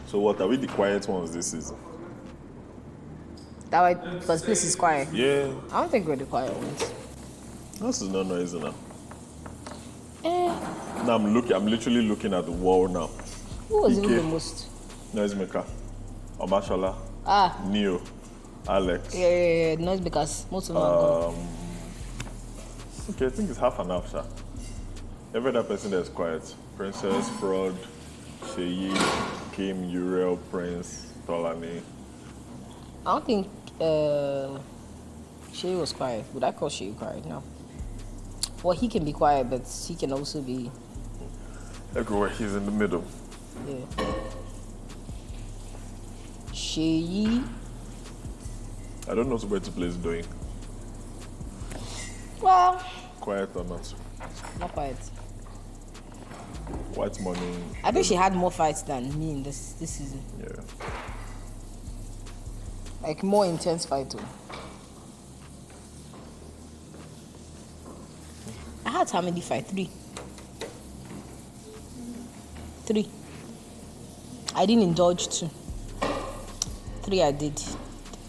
So what, are we the quiet ones this season? That way, because place is quiet. Yeah. I don't think we're the quiet ones. This is not noisy now. Eh. Now I'm literally looking at the wall now. Who was even the most? Noisemaker. Omashola. Neo. Alex. Yeah. Noise because most of them are gone. Okay, I think it's half and half, sir. Every other person that's quiet. Princess, Fraud, Sheyi, Kim, Uriel, Prince, Tolani. I don't think Shay was quiet. Would I call Shay quiet? No. Well, he can be quiet, but he can also be... Everywhere, he's in the middle. Yeah. Shay... I don't know where to place doing. Well... Quiet or not? Not quiet. White money. I think she had more fights than me in this season. Yeah. Like more intense fight too. I had how many fights? 3. I didn't indulge 2. 3 I did.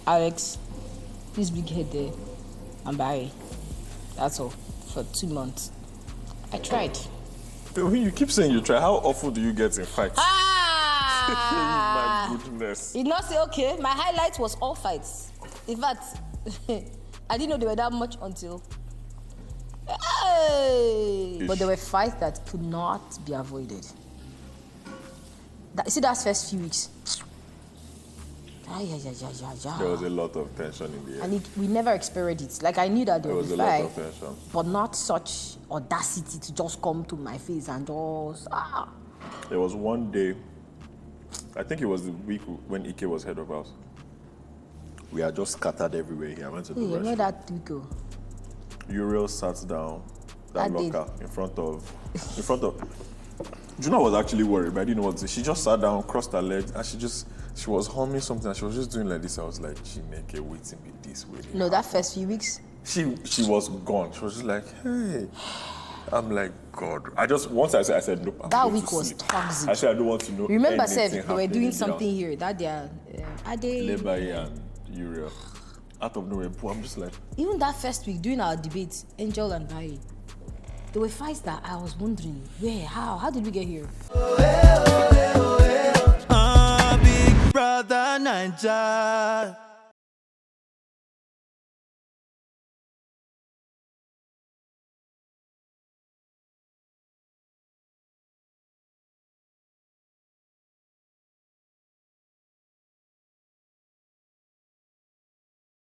Alex, this big head there, and Barry. That's all for 2 months. I tried. You keep saying you try. How often do you get in fights? My goodness. You not say, okay, my highlight was all fights. In fact, I didn't know they were that much until... Hey! But there were fights that could not be avoided. See, that first few weeks. There was a lot of tension in the air. And we never experienced it. Like, I knew that there was would a be fight, lot of tension. but not such audacity to just come to my face and just... There was one day, I think it was the week when Ike was head of house. We are just scattered everywhere here. I went to the You know restroom. that week, oh. Uriel sat down that That locker in front of. Juna was actually worried, but I didn't know what to do. She just sat down, crossed her legs, and she was humming something, and she was just doing like this. I was like, Chineke, waiting me this way. No, that first few weeks. She was gone. She was just like, hey. I'm like, God. Once I said, nope. I'm That going week to was sleep. toxic. I said, I don't want to know. Remember, anything they were doing happening something here. That they are... Lebai and Uriel. Out of nowhere, I'm just like... Even that first week, during our debates, Angel and Barry, there were fights that I was wondering, where, how did we get here? Big brother Naija.